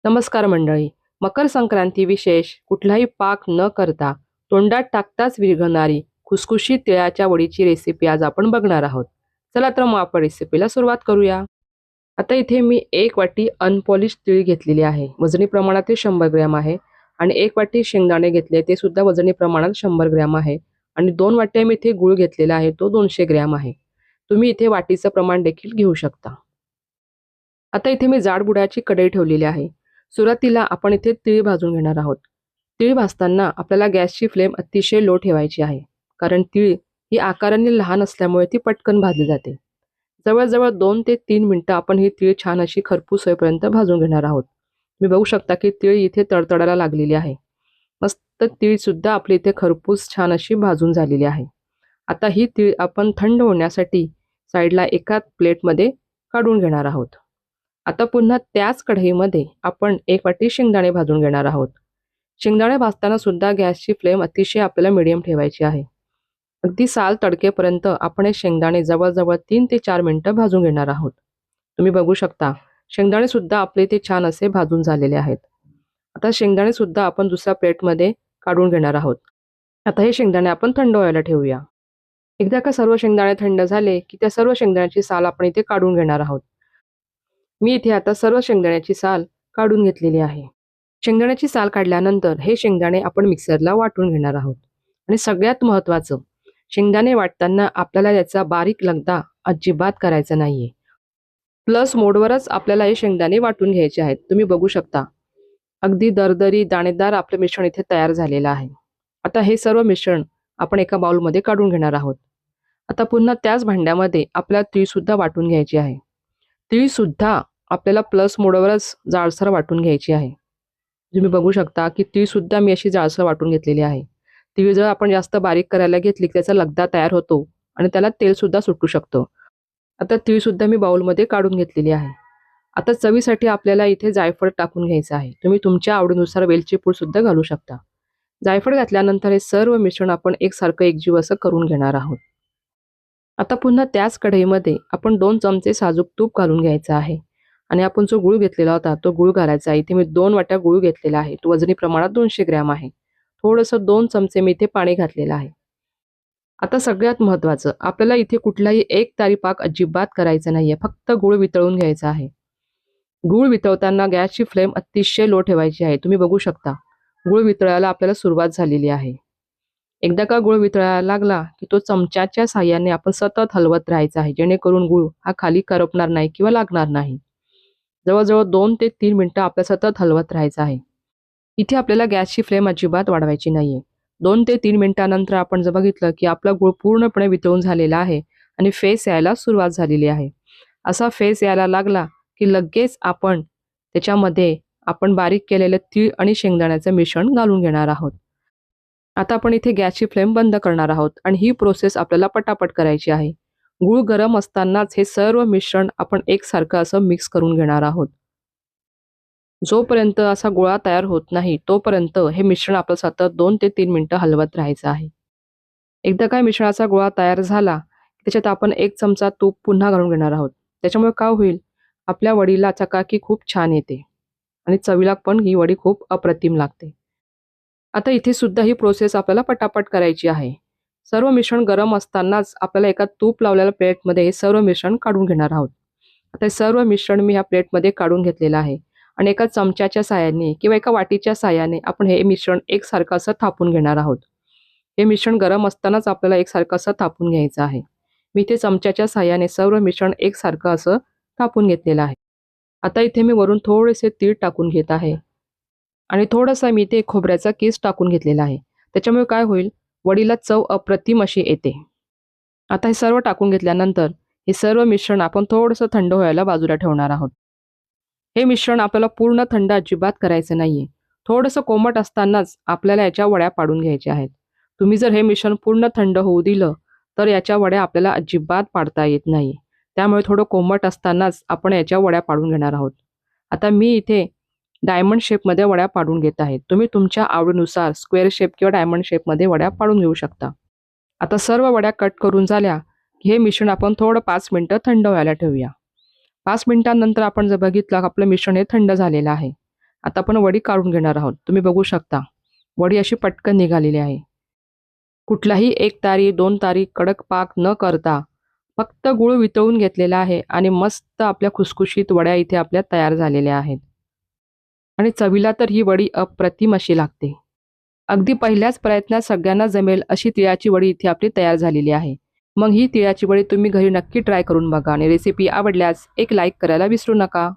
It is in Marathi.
नमस्कार मंडळी. मकर संक्रांती विशेष कुठलाही पाक न करता तोंडात टाकताच विरघळणारी खुसखुशीत तिळाच्या वडीची रेसिपी आज आपण बघणार आहोत. चला तर मग आपण रेसिपीला सुरुवात करूया. आता इथे मी 1 वाटी अनपॉलिश तीळ घेतलेली आहे. वजनी प्रमाणात ते 100 ग्रॅम आहे आणि 1 वाटी शेंगदाणे घेतले ते सुद्धा वजनी प्रमाणात 100 ग्रॅम आहे आणि 2 वाट्या मी इथे गूळ घेतलेला आहे तो 200 ग्रॅम आहे. तुम्ही इथे वाटीचं प्रमाण देखील घेऊ शकता. आता इथे मी जाड बुडाची कढई ठेवलेली आहे. सुरुवातीला आपण इथे तीळ भाजून घेणार आहोत. तीळ भाजताना आपल्याला गॅसची फ्लेम अतिशय लो ठेवायची आहे. कारण तीळ ही आकाराने लहान असल्यामुळे ती पटकन भाजली जाते. जवळजवळ 2 ते 3 मिनिटं आपण ही तीळ छान अशी खरपूस होईपर्यंत भाजून घेणार आहोत. तुम्ही बघू शकता की तीळ इथे तडतडायला लागलेली आहे. मस्त तीळसुद्धा आपली इथे खरपूस छान अशी भाजून झालेली आहे. आता ही तीळ आपण थंड होण्यासाठी साईडला एका प्लेटमध्ये काढून घेणार आहोत. आता पुन्हा त्याच कढईमध्ये आपण 1 वाटी शेंगदाणे भाजून घेणार आहोत. शेंगदाणे भाजताना सुद्धा गॅसची फ्लेम अतिशय आपल्याला मीडियम ठेवायची आहे. अगदी साल तडकेपर्यंत आपण हे शेंगदाणे जवळ-जवळ 3 ते 4 मिनिटं भाजून घेणार आहोत. तुम्ही बघू शकता शेंगदाणे सुद्धा आपले इथे छान असे भाजून झालेले आहेत. आता शेंगदाणे सुद्धा आपण दुसऱ्या प्लेटमध्ये काढून घेणार आहोत. आता हे शेंगदाणे आपण थंड व्हायला ठेवूया. एकदा का सर्व शेंगदाणे थंड झाले, की त्या सर्व शेंगदाण्याची साल आपण इथे काढून घेणार आहोत. मी इथे आता सर्व शेंगदाण्याची साल काढून घेतलेली आहे. शेंगदाण्याची साल काढल्यानंतर हे शेंगदाणे आपण मिक्सरला वाटून घेणार आहोत. आणि सगळ्यात महत्त्वाचं, शेंगदाणे वाटताना आपल्याला याचा बारीक लगदा अजिबात करायचा नाहीये. प्लस मोडवरच आपल्याला हे शेंगदाणे वाटून घ्यायचे आहेत. तुम्ही बघू शकता. अगदी दरदरी दाणेदार आपलं मिश्रण इथे तयार झालेलं आहे. आता हे सर्व मिश्रण आपण एका बाउलमध्ये काढून घेणार आहोत. आता पुन्हा त्याच भांड्यामध्ये आपल्याला तीळसुद्धा वाटून घ्यायची आहे. तीळसुद्धा आपल्याला प्लस मोडवरच जाडसर वाटून घ्यायची आहे. तुम्ही बघू शकता की तीळसुद्धा मी अशी जाडसर वाटून घेतलेली आहे. तीळ जर आपण जास्त बारीक करायला घेतली की त्याचा लगदा तयार होतो आणि त्याला तेलसुद्धा सुटू शकतं. आता तीळसुद्धा मी बाउलमध्ये काढून घेतलेली आहे. आता चवीसाठी आपल्याला इथे जायफळ टाकून घ्यायचं आहे. तुम्ही तुमच्या आवडीनुसार वेलची पूडसुद्धा घालू शकता. जायफळ घातल्यानंतर हे सर्व मिश्रण आपण एकसारखं एकजीव असं करून घेणार आहोत. आता पुन्हा त्याच कढईमध्ये आपण 2 चमचे साजूक तूप घालून घ्यायचं आहे आणि आपण जो गूळ घेतलेला होता तो गूळ घालायचा आहे. इथे मी 2 वाट्या गूळ घेतलेला आहे. तो वजनी प्रमाणात 200 ग्रॅम आहे. थोडंसं 2 चमचे मी इथे पाणी घातलेलं आहे. आता सगळ्यात महत्त्वाचं, आपल्याला इथे कुठलाही एकतारी पाक अजिबात करायचा नाहीये. फक्त गूळ वितळून घ्यायचा आहे. गूळ वितळताना गॅसची फ्लेम अतिशय लो ठेवायची आहे. तुम्ही बघू शकता. गूळ वितळायला आपल्याला सुरुवात झालेली आहे. एकदा का गूळ वितळायला लागला, की तो चमच्याच्या साहाय्याने आपण सतत हलवत राहायचा आहे. जेणेकरून गूळ हा खाली करपणार नाही किंवा लागणार नाही. जवळ-जवळ 2 ते 3 मिनिटं आपल्याला सतत हलवत राहायचं आहे. इथे आपल्याला गॅसची फ्लेम अजिबात वाढवायची नाहीये. 2 ते 3 मिनिटानंतर आपण जर बघितलं, की आपला गूळ पूर्णपणे वितळून झालेला आहे आणि फेस यायला सुरुवात झालेली आहे. असा फेस यायला लागला, की लगेच आपण त्याच्यामध्ये आपण बारीक केलेले तीळ आणि शेंगदाण्याचं मिश्रण घालून घेणार आहोत. आता आपण इथे गॅसची फ्लेम बंद करणार आहोत आणि ही प्रोसेस आपल्याला पटापट करायची आहे. गूळ गरम असतानाच हे सर्व मिश्रण आपण एकसारखं असं मिक्स करून घेणार आहोत. जोपर्यंत असा गोळा तयार होत नाही, तोपर्यंत हे मिश्रण आपलं सतत 2 ते 3 मिनिटं हलवत राहायचं आहे. एकदा काय मिश्रणाचा गोळा तयार झाला, त्याच्यात आपण 1 चमचा तूप पुन्हा घालून घेणार आहोत. त्याच्यामुळे काय होईल, आपल्या वडीला चकाकी खूप छान येते आणि चवीला पण ही वडी खूप अप्रतिम लागते. आता इथे सुद्धा ही प्रोसेस आपल्याला पटापट करायची आहे. सर्व मिश्रण गरम असतानाच आपल्याला एका तूप लावलेल्या प्लेटमध्ये हे सर्व मिश्रण काढून घेणार आहोत. आता हे सर्व मिश्रण मी ह्या प्लेटमध्ये काढून घेतलेलं आहे आणि एका चमच्याच्या साहाय्याने किंवा एका वाटीच्या साहाय्याने आपण हे मिश्रण एकसारखं असं थापून घेणार आहोत. हे मिश्रण गरम असतानाच आपल्याला एकसारखं असं थापून घ्यायचं आहे. मी इथे चमच्याच्या साहाय्याने सर्व मिश्रण एकसारखं असं थापून घेतलेलं आहे. आता इथे मी वरून थोडेसे तीळ टाकून घेत आहे आणि थोडासा मी इथे खोबऱ्याचा कीस टाकून घेतलेला आहे. त्याच्यामुळे काय होईल, वडीला चव अप्रतिम अशी येते. आता हे सर्व टाकून घेतल्यानंतर हे सर्व मिश्रण आपण थोडंसं थंड व्हायला बाजूला ठेवणार आहोत. हे मिश्रण आपल्याला पूर्ण थंड अजिबात करायचं नाहीये. थोडंसं कोमट असतानाच आपल्याला याच्या वड्या पाडून घ्यायच्या आहेत. तुम्ही जर हे मिश्रण पूर्ण थंड होऊ दिलं, तर याच्या वड्या आपल्याला अजिबात पाडता येत नाही. त्यामुळे थोडं कोमट असतानाच आपण याच्या वड्या पाडून घेणार आहोत. आता मी इथे डायमंड शेपमध्ये वड्या पाडून घेत आहे. तुम्ही तुमच्या आवडीनुसार स्क्वेअर शेप किंवा डायमंड शेपमध्ये वड्या पाडून घेऊ शकता. आता सर्व वड्या कट करून झाल्या, की हे मिश्रण आपण थोडं 5 मिनिटं थंड व्हायला ठेवूया. 5 मिनिटांनंतर आपण जर बघितलं आपलं मिश्रण हे थंड झालेलं आहे. आता आपण वडी काढून घेणार आहोत. तुम्ही बघू शकता वडी अशी पटकन निघालेली आहे. कुठलाही 1 तारी 2 तारी कडक पाक न करता फक्त गूळ वितळून घेतलेला आहे आणि मस्त आपल्या खुसखुशीत वड्या इथे आपल्या तयार झालेल्या आहेत. आणि चवीला तर ही वडी अप्रतिम अशी लागते. अगदी पहिल्याच प्रयत्नात सगळ्यांना जमेल अशी तिळाची वडी इथे आपली तयार झालेली आहे. मग ही तिळाची वडी तुम्ही घरी नक्की ट्राय करून बघा आणि रेसिपी आवडल्यास एक लाईक करायला विसरू नका.